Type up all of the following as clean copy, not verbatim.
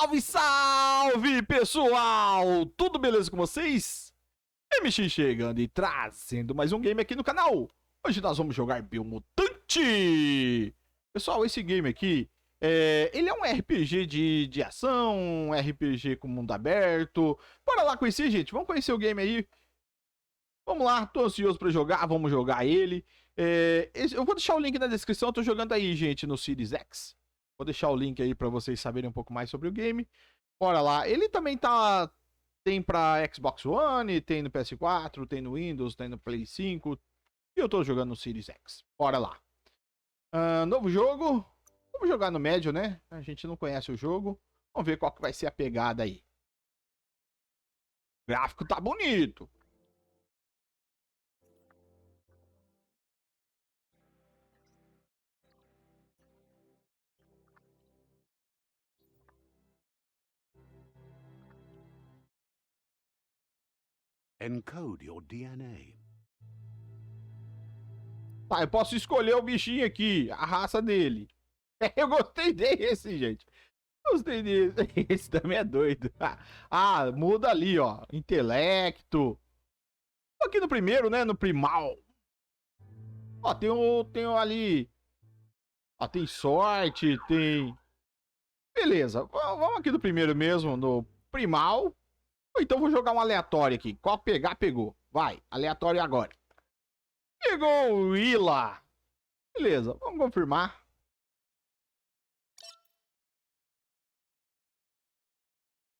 Salve, salve, pessoal! Tudo beleza com vocês? MX chegando e trazendo mais um game aqui no canal. Hoje nós vamos jogar Biomutante. Pessoal, esse game aqui, ele é um RPG de ação, um RPG com mundo aberto. Bora lá conhecer, gente. Vamos conhecer o game aí. Vamos lá, tô ansioso pra jogar, vamos jogar ele. Eu vou deixar o link na descrição, eu tô jogando aí, gente, no Series X. Vou deixar o link aí pra vocês saberem um pouco mais sobre o game. Bora lá. Ele também tem pra Xbox One, tem no PS4, tem no Windows, tem no Play 5. E eu tô jogando no Series X. Bora lá. Novo jogo. Vamos jogar no médio, né? A gente não conhece o jogo. Vamos ver qual que vai ser a pegada aí. O gráfico tá bonito. Encode your DNA. Tá, eu posso escolher o bichinho aqui, a raça dele. Eu gostei desse, gente. Gostei desse. Esse também é doido. Muda ali, ó. Intelecto. Aqui no primeiro, né? No primal. Ó, tem ali. Ó, tem sorte, tem. Beleza. Vamos aqui no primeiro mesmo, no primal. Ou então vou jogar um aleatório aqui. Qual pegar, pegou. Vai, aleatório agora. Pegou o Willa. Beleza, vamos confirmar.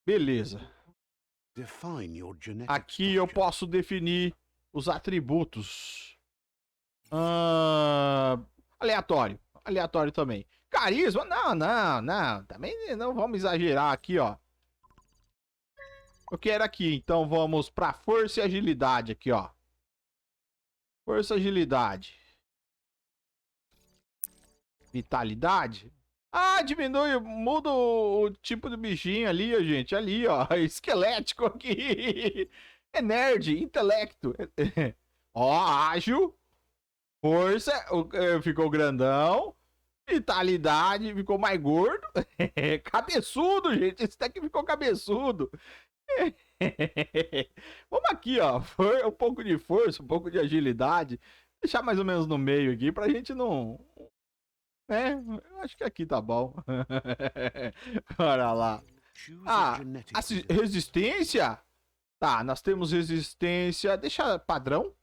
Beleza. Aqui eu posso definir os atributos. Aleatório. Aleatório também. Carisma? Não. Também não vamos exagerar aqui, ó. Eu quero aqui, então vamos pra força e agilidade aqui, ó. Força e agilidade. Vitalidade. Diminui, muda o tipo do bichinho ali, ó, gente. Ali, ó. Esquelético aqui. É nerd, intelecto. Ó, ágil. Força, ficou grandão. Vitalidade, ficou mais gordo. Cabeçudo, gente. Esse daqui ficou cabeçudo. Vamos aqui, ó. Um pouco de força, um pouco de agilidade. Deixar mais ou menos no meio aqui pra gente não. Acho que aqui tá bom. Bora lá. Resistência? Tá, nós temos resistência. Deixa padrão.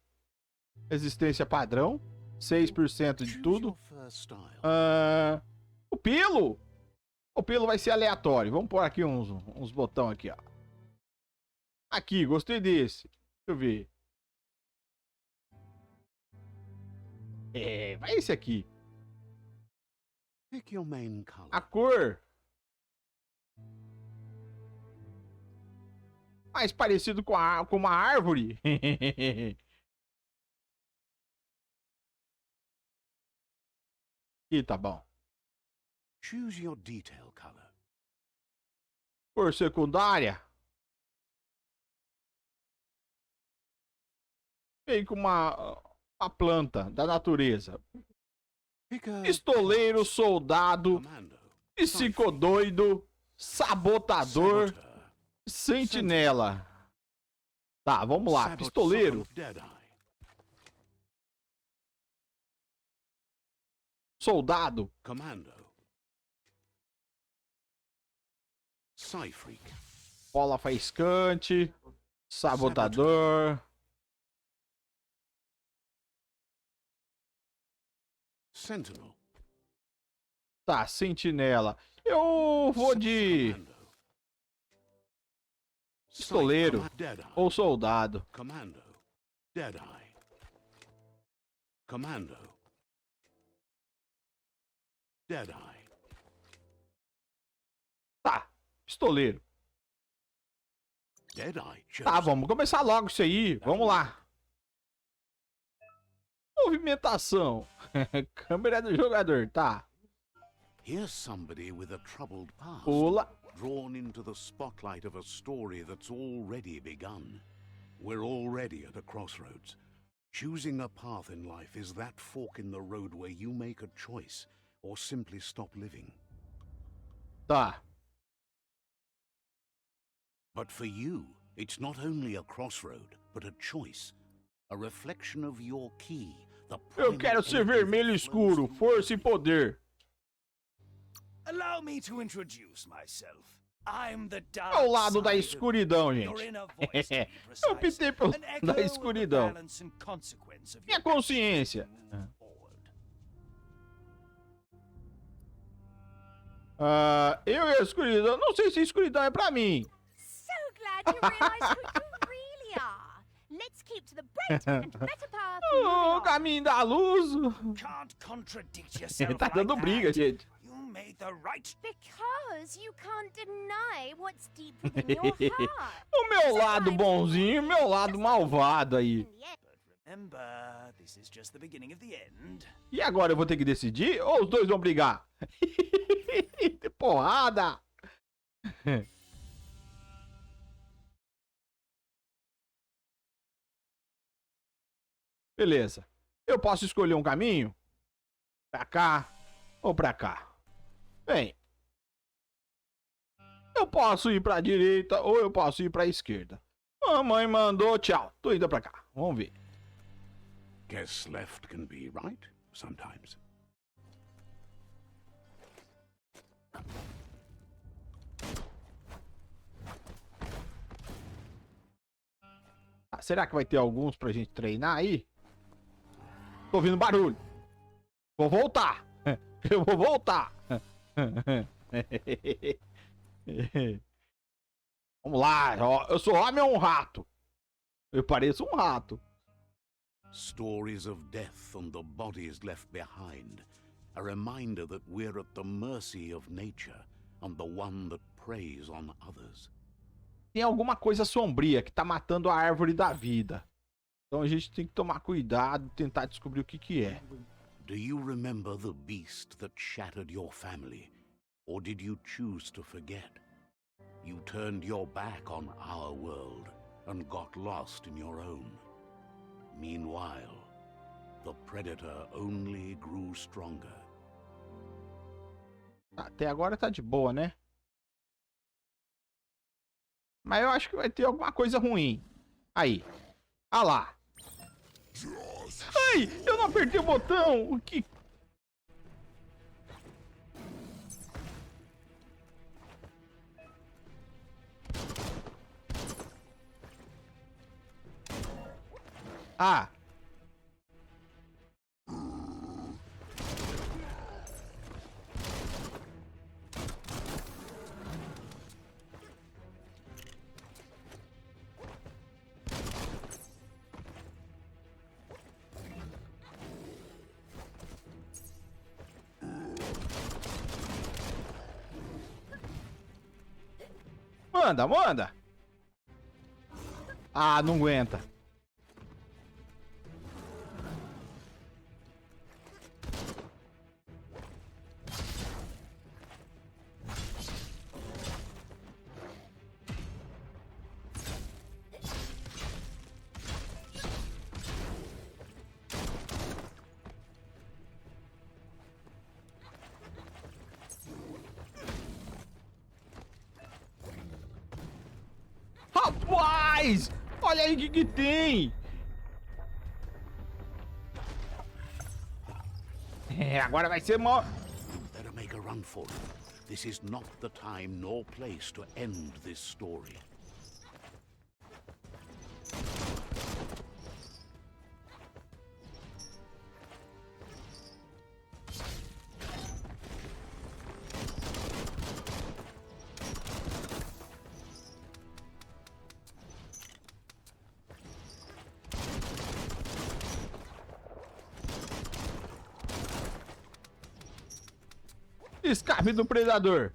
Resistência padrão. 6% de tudo. O pelo. O pelo vai ser aleatório. Vamos pôr aqui uns botões aqui, ó. Aqui, gostei desse. Deixa eu ver. Vai esse aqui. A cor. Mais parecido com uma árvore. Ih, tá bom. Choose your detail color. Cor secundária. Vem com uma planta da natureza. Pistoleiro, soldado, psicodoido, sabotador, sentinela. Tá, vamos lá. Pistoleiro. Soldado. Bola faiscante. Sabotador. Sentinel. Tá, sentinela. Eu vou de pistoleiro ou soldado. Commando. Deadeye. Commando. Deadeye. Tá, pistoleiro. Deadeye. Tá, vamos começar logo isso aí. Vamos lá. Movimentação. Câmera do jogador, tá. Here's somebody with a troubled past. Pula. Drawn into the spotlight of a story that's already begun. We're already at a crossroads. Choosing a path in life is that fork in the road where you make a choice or simply stop living. Tá. But for you, it's not only a crossroad, but a choice. A reflection of your key. Eu quero ser vermelho escuro, força e poder. Allow me to introduce myself. I'm the dark Ao lado da side escuridão, of gente. your inner voice, to be Eu optei precise. pelo An da echo of the escuridão. balance and consequence of Minha your consciência. actions forward. Eu e a escuridão. Não sei se a escuridão é pra mim. So glad you realize who you really are. Let's keep to the bright and better path. O moving on. caminho da luz. Can't contradict Ele yourself tá dando like briga, that. gente. You made the right. Because you can't deny what's deep within your heart. O meu lado bonzinho e o meu lado malvado aí. In the end, But remember, this is just the beginning of the end. E agora eu vou ter que decidir ou os dois vão brigar? Porrada! Beleza. Eu posso escolher um caminho? Pra cá ou pra cá? Bem, eu posso ir pra direita ou eu posso ir pra esquerda. Mamãe mandou, tchau. Tô indo pra cá. Vamos ver. Guess left can be right sometimes. Será que vai ter alguns pra gente treinar aí? Tô ouvindo barulho. Vou voltar. Eu vou voltar. Vamos lá. Eu sou homem ou um rato? Eu pareço um rato. Stories of death and the bodies left behind. A reminder that we're at the mercy of nature and the one that preys on others. Tem alguma coisa sombria que tá matando a árvore da vida. Então a gente tem que tomar cuidado e tentar descobrir o que que é. Do you remember the beast that shattered your family? Or did you choose to forget? You turned your back on our world and got lost in your own. Meanwhile, the predator only grew stronger. Até agora tá de boa, né? Mas eu acho que vai ter alguma coisa ruim. Aí. Ah lá. Ai, eu não apertei o botão. Que... Ah. Manda, manda. Ah, não aguenta. Rapaz! Olha aí o que tem! Agora vai ser mó... Better make a run for it. This is not the time nor place to end this story. Escape do predador.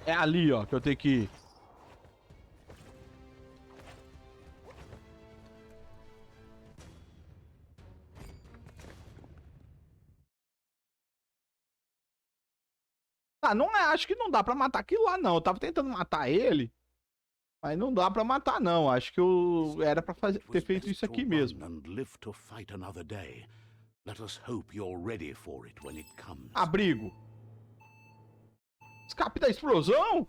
É ali, ó, que eu tenho que ir. lá. Não é, acho que não dá pra matar aquilo lá, não. Eu tava tentando matar ele. Mas não dá pra matar, não. Acho que eu era pra fazer, ter feito isso aqui mesmo. Abrigo. Escape da explosão?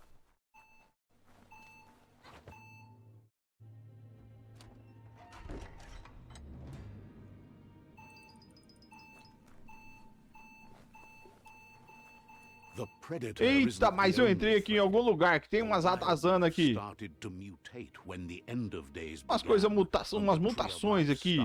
Eita, mas eu entrei aqui em algum lugar que tem umas atazanas aqui. Umas coisas, umas mutações aqui.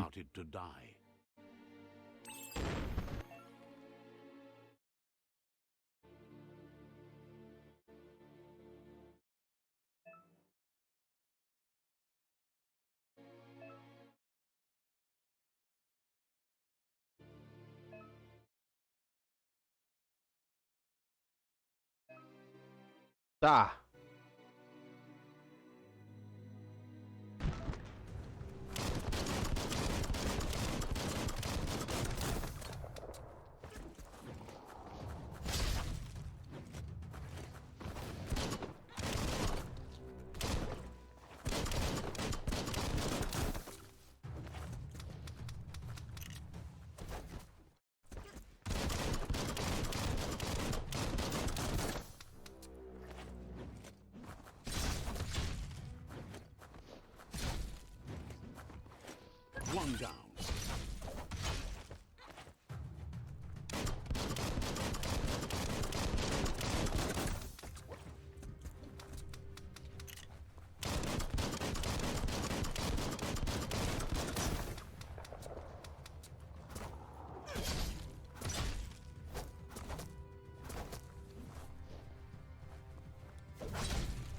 Tá. One down.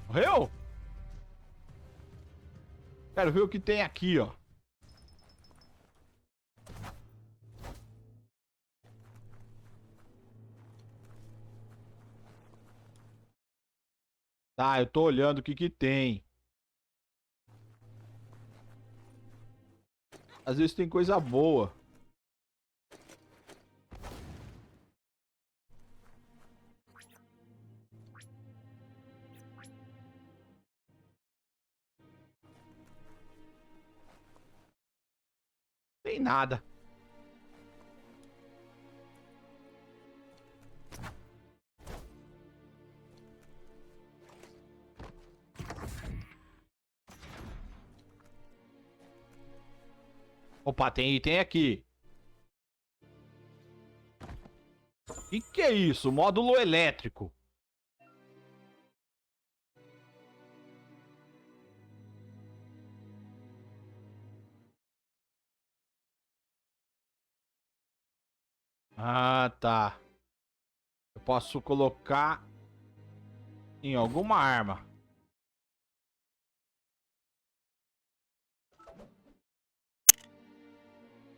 Morreu? Quero ver o que tem aqui, ó. Tá, eu tô olhando o que que tem. Às vezes tem coisa boa. Tem nada. Opa, tem item aqui. Que é isso? Módulo elétrico. Ah, tá. Eu posso colocar em alguma arma.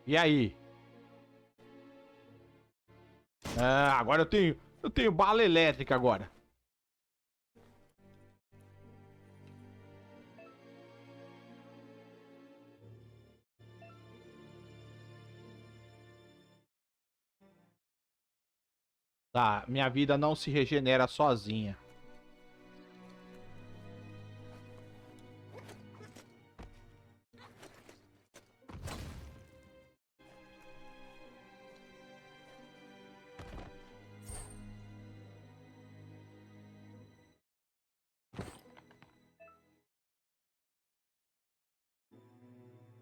E aí? Ah, agora eu tenho bala elétrica agora. Tá, minha vida não se regenera sozinha.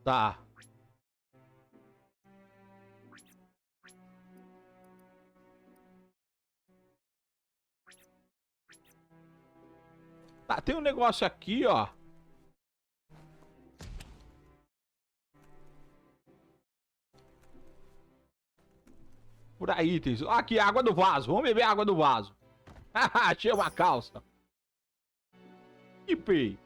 Tá. Tá, tem um negócio aqui, ó. Por aí, itens. Aqui, água do vaso. Vamos beber água do vaso. Haha, achei uma calça. Ipei.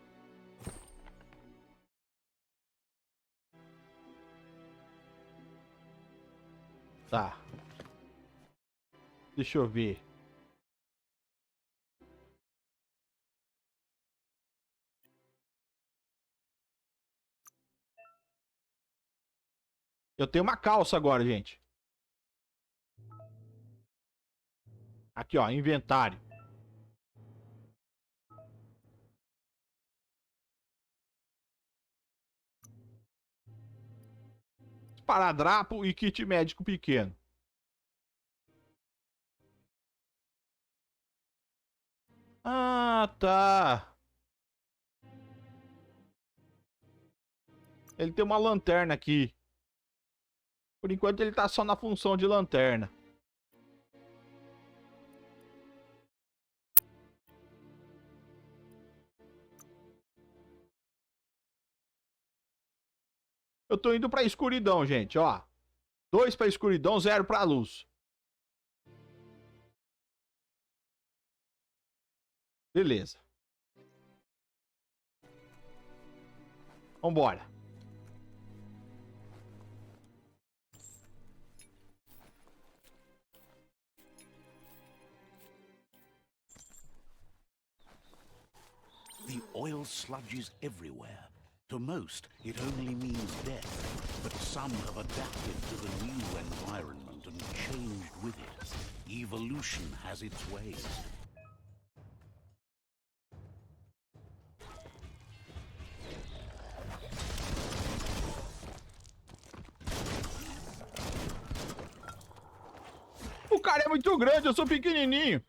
Tá. Deixa eu ver. Eu tenho uma calça agora, gente. Aqui, ó, inventário. Esparadrapo e kit médico pequeno. Ah, tá. Ele tem uma lanterna aqui. Por enquanto ele tá só na função de lanterna. Eu tô indo pra escuridão, gente, ó. 2 pra escuridão, 0 pra luz. Beleza. Vambora. The oil sludges everywhere. To most, it only means death, but some have adapted to the new environment and changed with it. Evolution has its ways. O cara é muito grande, eu sou pequenininho.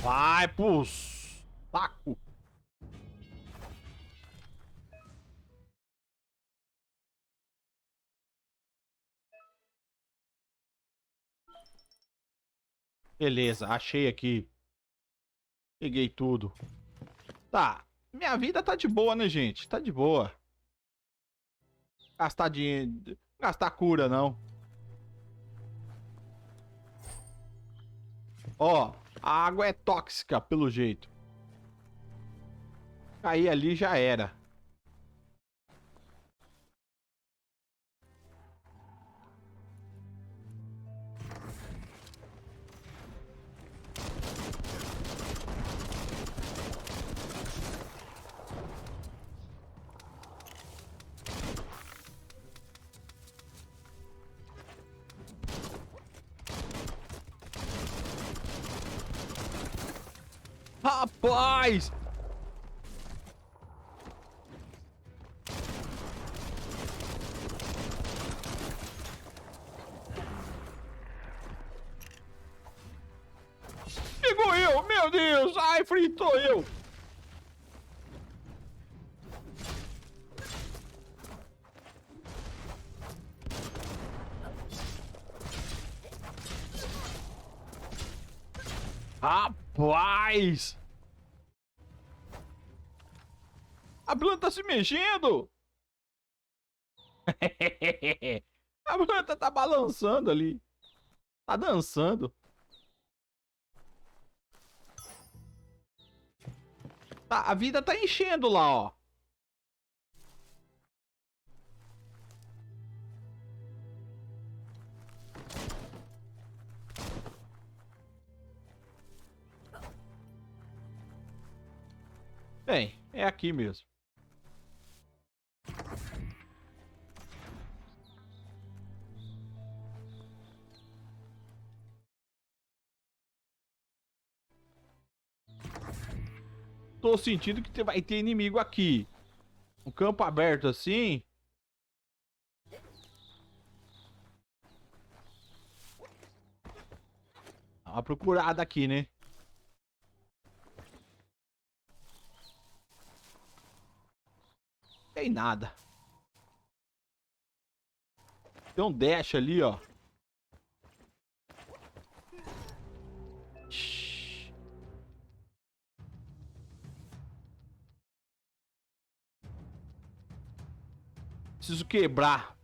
Vai pro saco. Beleza, achei aqui. Peguei tudo. Tá, minha vida tá de boa, né, gente? Tá de boa. Gastar dinheiro... Gastar cura, não. Ó, a água é tóxica, pelo jeito. Cair ali já era. Rapaz! Pegou eu! Meu Deus! Ai, fritou eu! Rapaz! A planta tá se mexendo! A planta tá balançando ali. Tá dançando. Tá, a vida tá enchendo lá, ó. Bem, é aqui mesmo. Tô sentindo que vai ter inimigo aqui. Um campo aberto assim. Dá uma procurada aqui, né? Tem nada. Tem um dash ali, ó. Shhh. Preciso quebrar.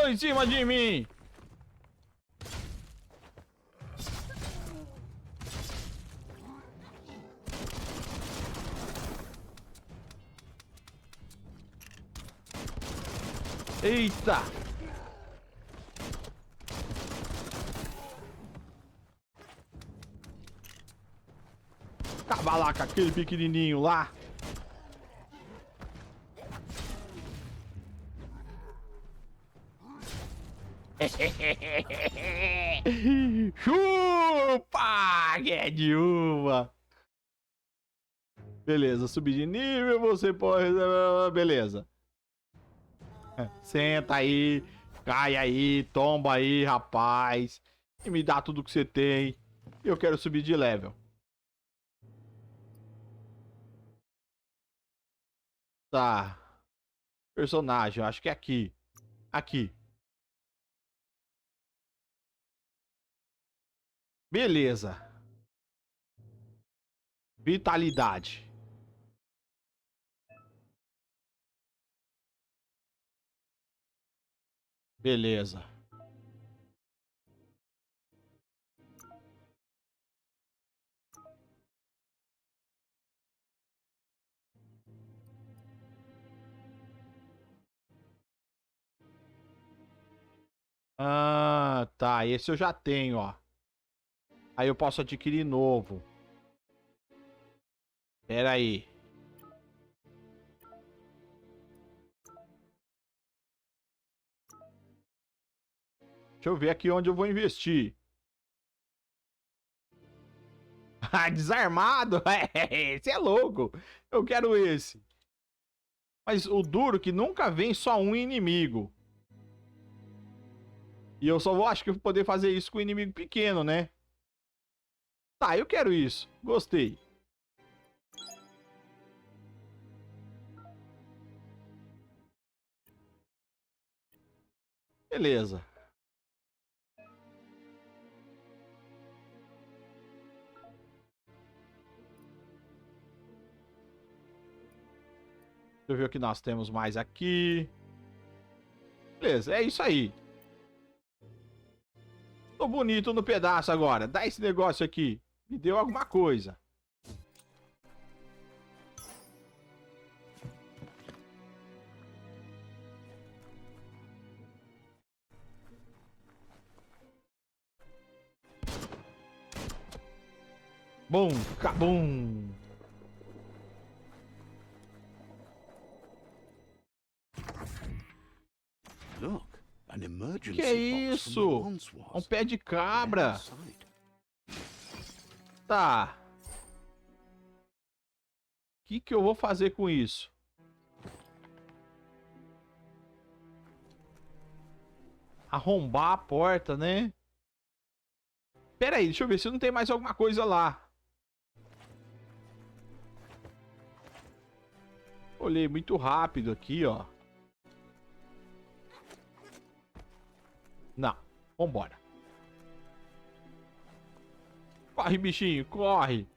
Estão em cima de mim. Eita! Acaba lá com aquele pequenininho lá. Chupa! Que é de uma. Beleza, subir de nível, você pode... Beleza. Senta aí, cai aí, tomba aí, rapaz. E me dá tudo que você tem. Eu quero subir de level. Tá. Personagem, acho que é aqui. Aqui. Beleza. Vitalidade. Beleza. Ah, tá. Esse eu já tenho, ó. Aí eu posso adquirir novo. Pera aí. Deixa eu ver aqui onde eu vou investir. Ah, desarmado? Esse é louco. Eu quero esse. Mas o duro que nunca vem só um inimigo. E eu só vou, acho que eu vou poder fazer isso com um inimigo pequeno, né? Tá, eu quero isso. Gostei. Beleza. Deixa eu ver o que nós temos mais aqui. Beleza, é isso aí. Tô bonito no pedaço agora. Dá esse negócio aqui. Me deu alguma coisa. Bum, cabum. Look, an emergency Que é box from isso? the once was. Um pé de cabra. Outside. Tá. O que eu vou fazer com isso? Arrombar a porta, né? Pera aí, deixa eu ver se não tem mais alguma coisa lá. Olhei muito rápido aqui, ó. Não. Vambora. Corre, bichinho, corre.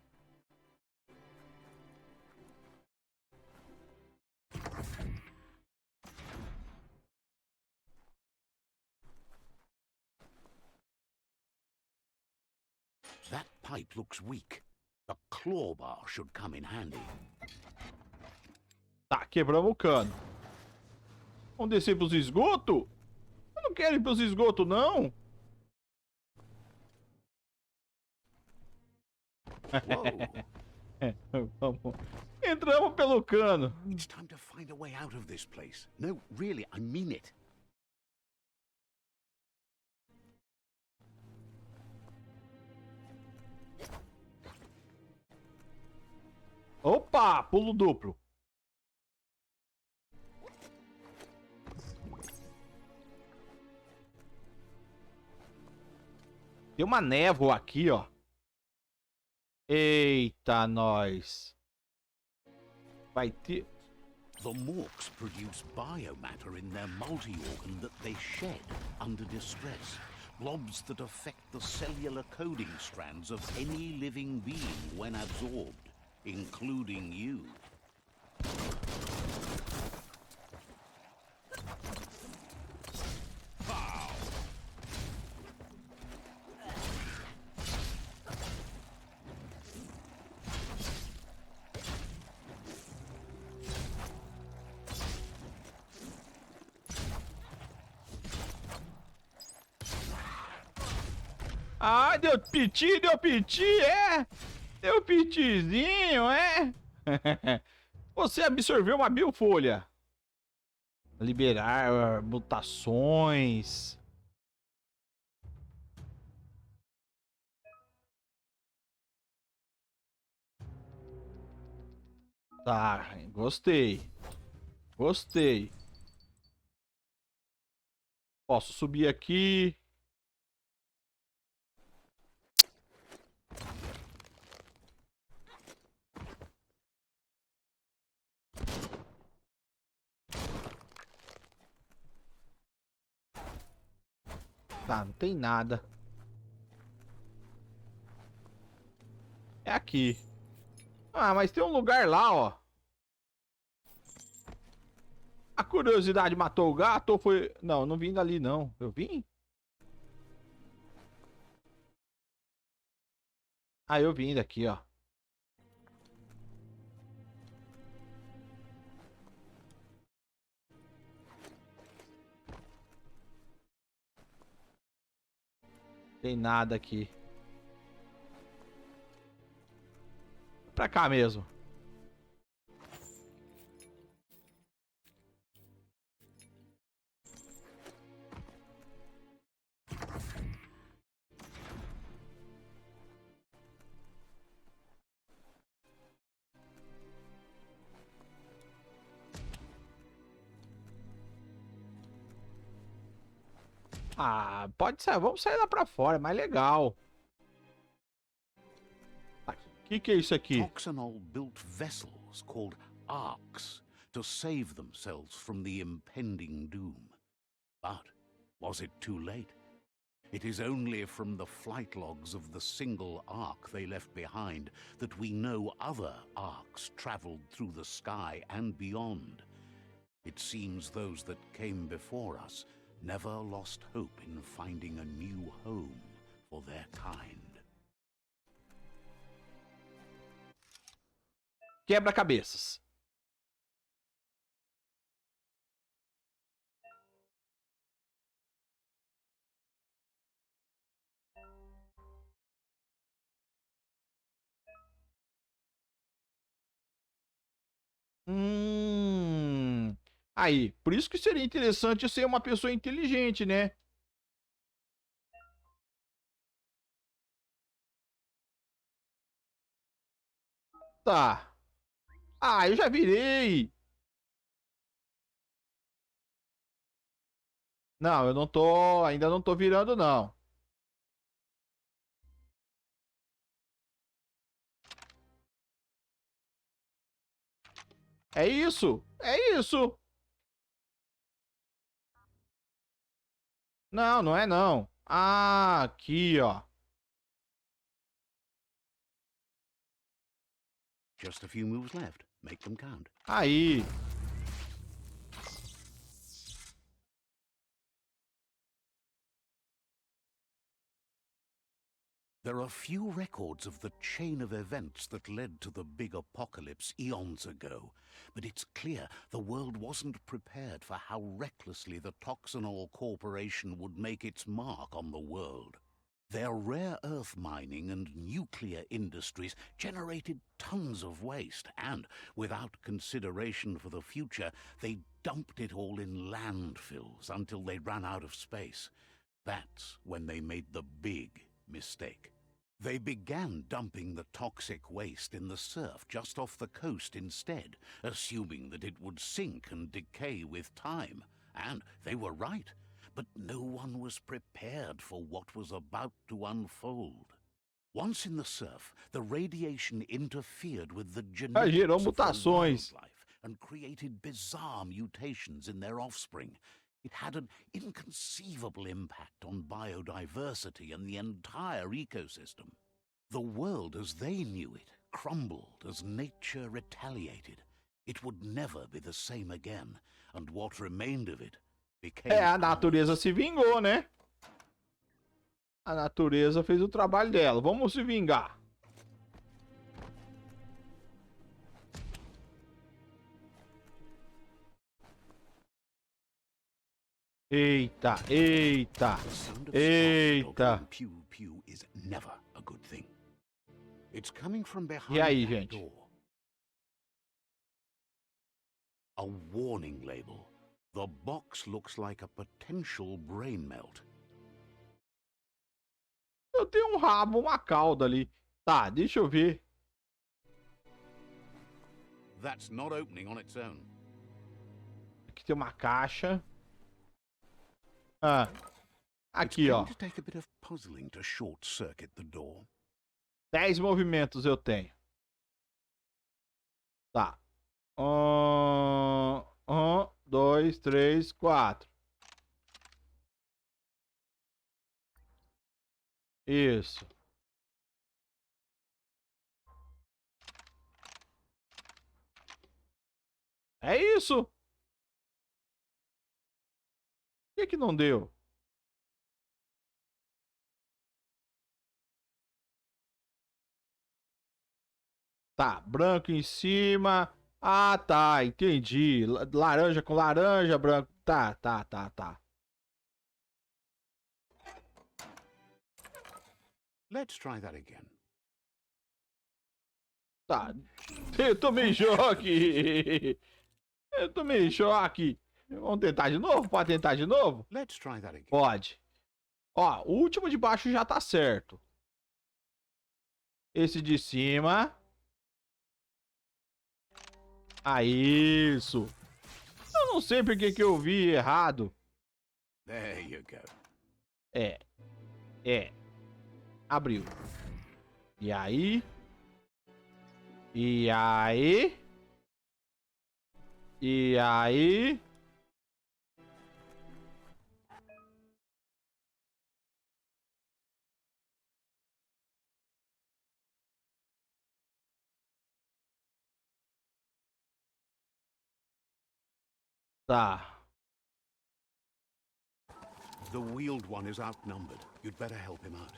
That pipe looks weak. A claw bar should come in handy. Tá, quebramos o cano. Vamos descer pros esgotos? Eu não quero ir pros esgotos, não. Vamos. Entramos pelo cano. It's time to find a way out of this place. No, really, I mean it. Opa, pulo duplo. Tem uma névoa aqui, ó. Eita, nós. Vai ter... The Morks produce biomatter in their multi-organ that they shed under distress. Blobs that affect the cellular coding strands of any living being when absorbed, including you. Ah, deu piti, é? Deu pitizinho, é? Você absorveu uma biofolha. Liberar mutações. Tá, gostei. Gostei. Posso subir aqui. Tá, não tem nada. É aqui. Ah, mas tem um lugar lá, ó. A curiosidade matou o gato ou foi... Não, não vim dali, não. Eu vim? Ah, eu vim daqui, ó. Tem nada aqui. Pra cá mesmo. Ah, pode ser. Vamos sair lá pra fora, é mais legal. Que é isso aqui? Toxanol built vessels called arks to save themselves from the impending doom. But was it too late? It is only from the flight logs of the single ark they left behind that we know other arks traveled through the sky and beyond. It seems those that came before us never lost hope in finding a new home for their kind. Quebra-cabeças. Aí, por isso que seria interessante ser uma pessoa inteligente, né? Tá. Ah, eu já virei. Não, eu não tô... Ainda não tô virando, não. É isso. É isso. Não, não é não. Ah, aqui, ó. Just a few moves left. Make them count. Aí. There are few records of the chain of events that led to the big apocalypse eons ago, but it's clear the world wasn't prepared for how recklessly the Toxanol Corporation would make its mark on the world. Their rare earth mining and nuclear industries generated tons of waste, and, without consideration for the future, they dumped it all in landfills until they ran out of space. That's when they made the big mistake. They began dumping the toxic waste in the surf just off the coast instead, assuming that it would sink and decay with time. And they were right. But no one was prepared for what was about to unfold. Once in the surf, the radiation interfered with the genetics gerou of the mutações. wildlife and created bizarre mutations in their offspring. It had an inconceivable impact on biodiversity and the entire ecosystem. The world as they knew it crumbled as nature retaliated. It would never be the same again, and what remained of it became É, a natureza ours. se vingou, né? A natureza fez o trabalho dela. Vamos se vingar. Eita, eita, The sound of eita. going pew pew is never a good thing. It's coming from behind E aí, that gente? door. A warning label. The box looks like a potential brain melt. Eu tenho um rabo, uma cauda ali. Tá, deixa eu ver. That's not opening on its own. Aqui tem uma caixa. Ah, It's aqui, ó. going to take a bit of puzzling to short circuit the door. 10 movimentos eu tenho. Tá. 2, 3, 4. Isso. É isso. Por que não deu? Tá, branco em cima. Ah, tá, entendi. Laranja com laranja, branco. Tá. Let's try that again. Tá. Eu tomei choque. Eu tomei choque. Vamos tentar de novo? Pode tentar de novo? Let's try that again. Pode. Ó, o último de baixo já tá certo. Esse de cima. Ah, isso. Eu não sei porque que eu vi errado. There you go. É. Abriu. E aí? E aí? E aí? Tá. The wheeled one is outnumbered. You'd better help him out.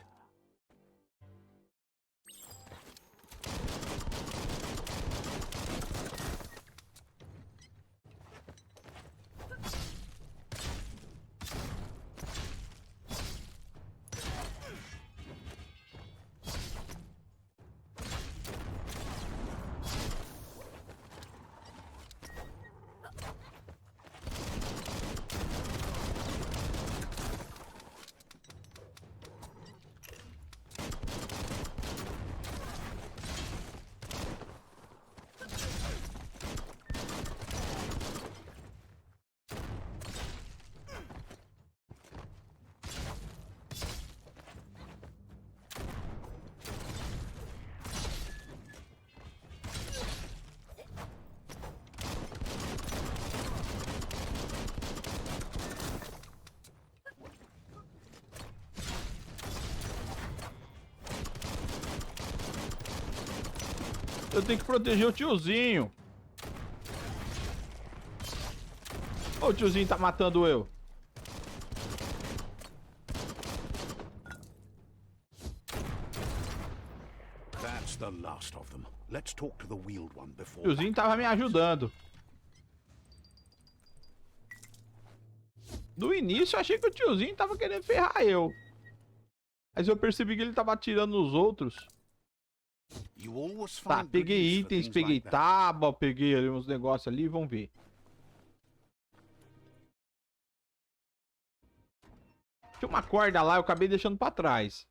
Eu tenho que proteger o tiozinho. Ô, o tiozinho tá matando eu. That's the last of them. Let's talk to the wheeled one O before. tiozinho tava me ajudando. No início eu achei que o tiozinho tava querendo ferrar eu. Mas eu percebi que ele tava atirando nos outros. You always Tá, find good peguei use for itens, things peguei like that. tábua, peguei ali uns negócios ali, vamos ver. Tinha uma corda lá, eu acabei deixando pra trás.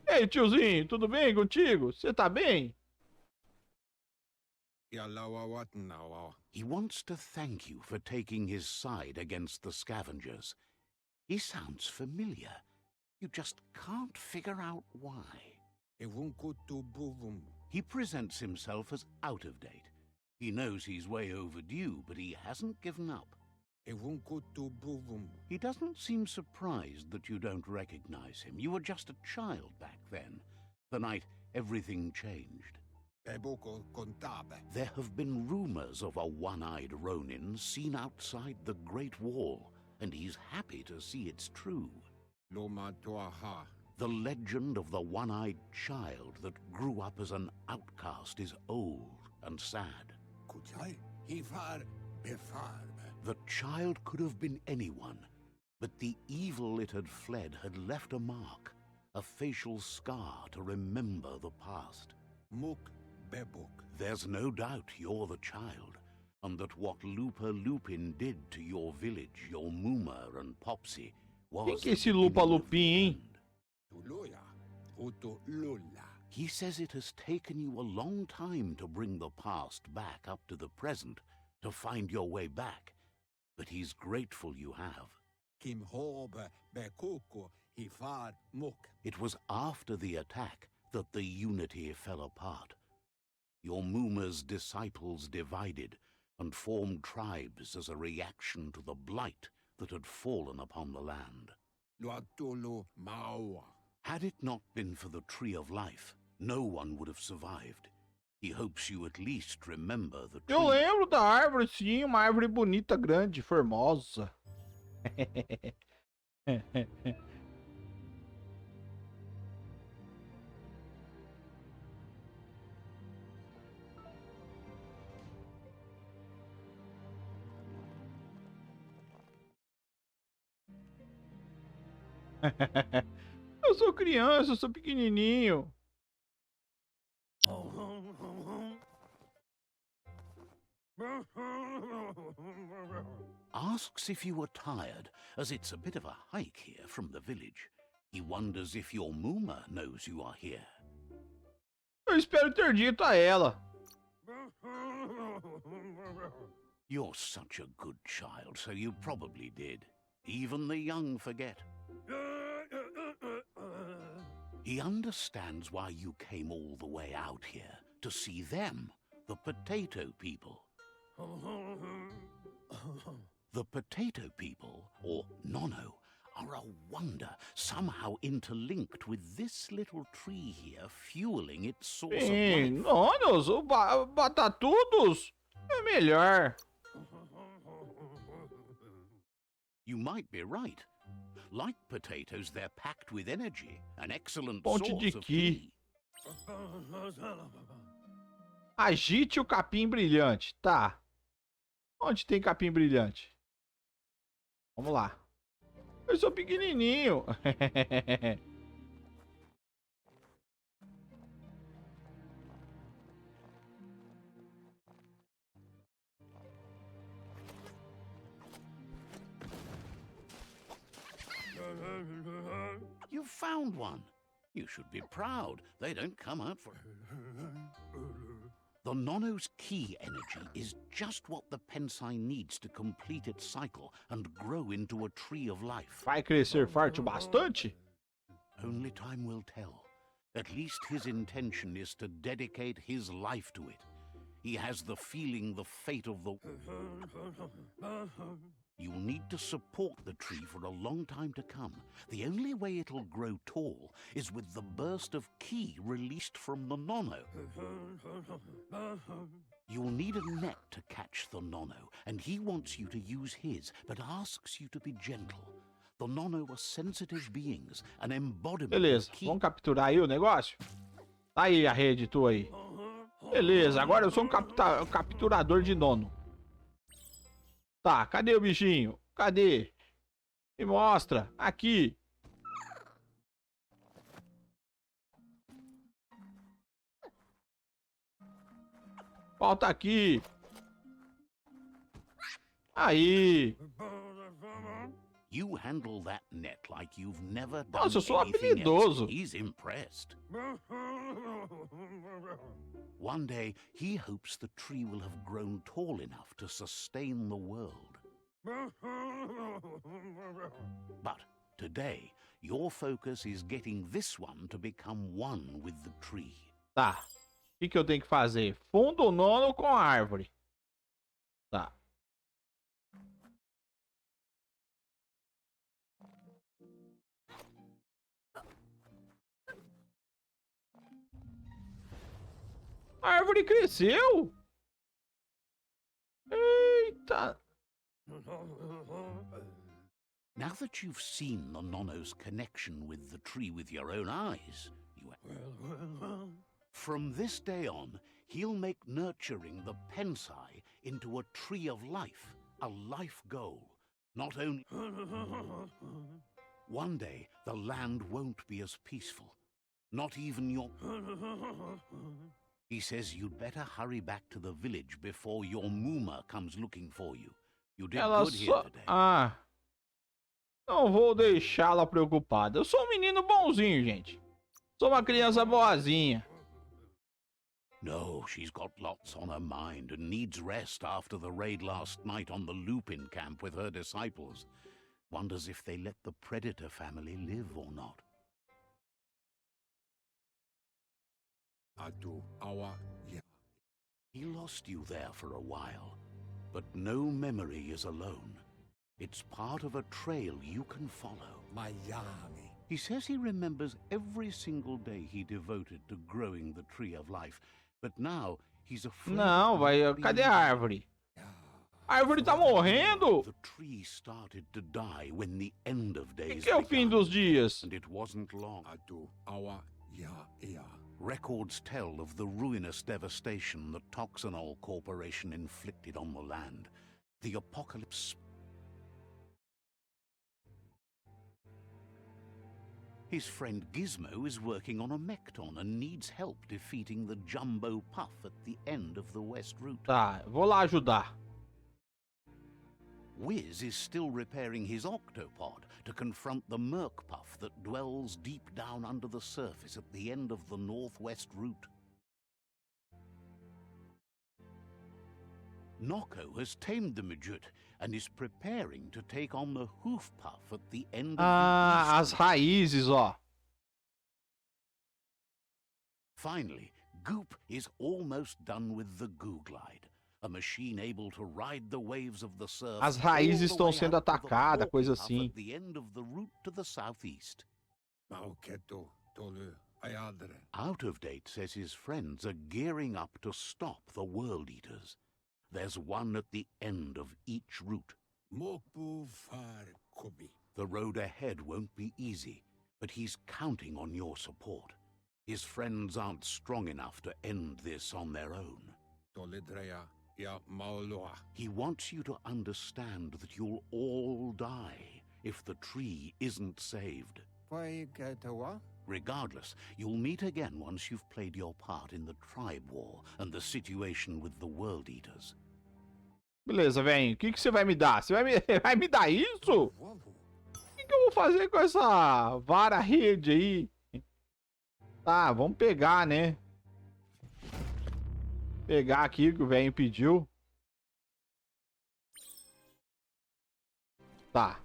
Ei, tiozinho, tudo bem contigo? Você tá bem? He wants to thank you for taking his side against the scavengers. He sounds familiar. You just can't figure out why. He presents himself as out of date. He knows he's way overdue, but he hasn't given up. He doesn't seem surprised that you don't recognize him. You were just a child back then, the night everything changed. There have been rumors of a one-eyed Ronin seen outside the Great Wall, and he's happy to see it's true. The legend of the one-eyed child that grew up as an outcast is old and sad. The child could have been anyone, but the evil it had fled had left a mark, a facial scar to remember the past. There's no doubt you're the child, and that what Lupa Lupin did to your village, your Muma and Popsy, was Quem que é esse Lupa Lupin, hein? He says it has taken you a long time to bring the past back up to the present, to find your way back, but he's grateful you have. It was after the attack that the unity fell apart. Your Muma's disciples divided and formed tribes as a reaction to the blight that had fallen upon the land. Had it not been for the Tree of Life, no one would have survived. He hopes you at least remember the tree. Eu lembro da árvore, sim, uma árvore bonita, grande, formosa. Eu sou criança, eu sou pequenininho. Asks if you were tired, as it's a bit of a hike here from the village. He wonders if your Muma knows you are here. Eu espero ter dito a ela. You're such a good child, so you probably did. Even the young forget. He understands why you came all the way out here, to see them, the potato people. The potato people, or Nono, are a wonder, somehow interlinked with this little tree here, fueling its source of life. Nonos, batatudos é melhor. You might be right. Like potatoes, they're packed with energy, an excellent Ponte de source of ki. ki. Agite o capim brilhante. Tá. Onde tem capim brilhante? Vamos lá. Eu sou pequenininho. You found one. You should be proud. They don't come out for... The Nono's ki energy is just what the Pensai needs to complete its cycle and grow into a tree of life. Vai crescer forte o bastante? Only time will tell. At least his intention is to dedicate his life to it. He has the feeling the fate of the... You'll need to support the tree for a long time to come. The only way it'll grow tall is with the burst of ki released from the Nono. You'll need a net to catch the Nono, and he wants you to use his, but asks you to be gentle. The Nono are sensitive beings, an embodiment Beleza, of ki. vamos capturar aí o negócio? Tá aí a rede tua aí. Beleza, agora eu sou um capturador de nono. Tá, cadê o bichinho? Cadê? Me mostra. Aqui. Falta aqui. Aí. You handle that net like you've never done Nossa, eu sou anything habilidoso. else. He's impressed. One day, he hopes the tree will have grown tall enough to sustain the world. But today, your focus is getting this one to become one with the tree. Tá. O que eu tenho que fazer? Funda o nono com a árvore. Tá. A árvore cresceu. Eita. Now that you've seen the Nono's connection with the tree with your own eyes, from this day on, he'll make nurturing the Pensai into a tree of life, a life goal. Not only... One day, the land won't be as peaceful. Not even your... He says you'd better hurry back to the village before your Muma comes looking for you. You did good here today. Ah, não vou deixá-la preocupada. Eu sou um menino bonzinho, gente. Sou uma criança boazinha. No, she's got lots on her mind and needs rest after the raid last night on the Lupin camp with her disciples. Wonders if they let the Predator family live or not. He lost you there for a while, but no memory is alone. It's part of a trail you can follow. He says he remembers every single day he devoted to growing the tree of life, but now he's afraid. Não, vai. Cadê a árvore? A árvore tá morrendo. The tree started to die when the end of days Que é o fim dos dias? and it wasn't long. Records tell of the ruinous devastation the Toxanol Corporation inflicted on the land. The apocalypse. His friend Gizmo is working on a Mekton and needs help defeating the Jumbo Puff at the end of the West Route. Tá, vou lá ajudar. Wiz is still repairing his octopod to confront the Merc Puff that dwells deep down under the surface at the end of the Northwest Route. Noko has tamed the midget and is preparing to take on the Hoof Puff at the end of Ah, the as raízes, ó. Finally, Goop is almost done with the Goo Glide, a machine able to ride the waves of the surf. As raízes all the estão way sendo out to the atacadas, Corpo coisa Puff assim. At the end of the route to the southeast. Out of Date says his friends are gearing up to stop the World Eaters. There's one at the end of each route. The road ahead won't be easy, but he's counting on your support. His friends aren't strong enough to end this on their own. He wants you to understand that you'll all die if the tree isn't saved. Regardless, you'll meet again once you've played your part in the tribe war and the situation with the World Eaters. Beleza, velho. O que você vai me dar? Você vai me dar isso? O que eu vou fazer com essa vara rede aí? Tá, vamos pegar, né? Pegar aqui que o velho pediu. Tá.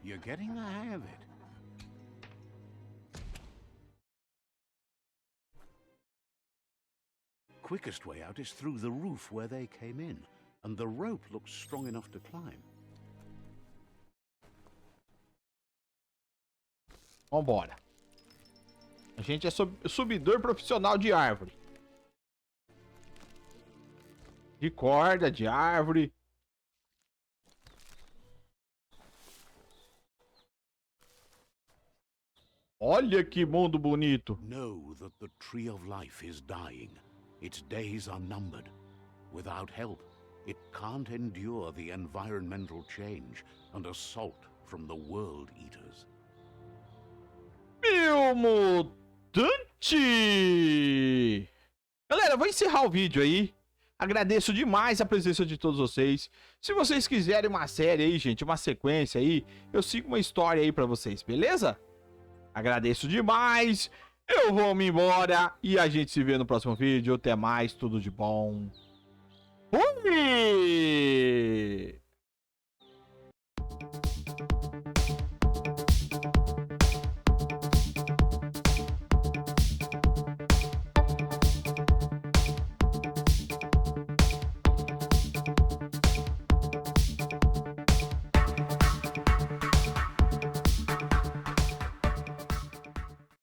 You're getting the hang of it. Quickest way out is through the roof where they came in, and the rope looks strong enough to climb. Vambora. A gente é subidor profissional de árvore. De corda, de árvore. Olha que mundo bonito. Know that the tree of life is dying. Its days are numbered. Without help, it can't endure the environmental change and assault from the World Eaters. Biomutant! Galera, eu vou encerrar o vídeo aí. Agradeço demais a presença de todos vocês. Se vocês quiserem uma série aí, gente, uma sequência aí, eu sigo uma história aí pra vocês, beleza? Agradeço demais. Eu vou me embora e a gente se vê no próximo vídeo. Até mais, tudo de bom. Fui!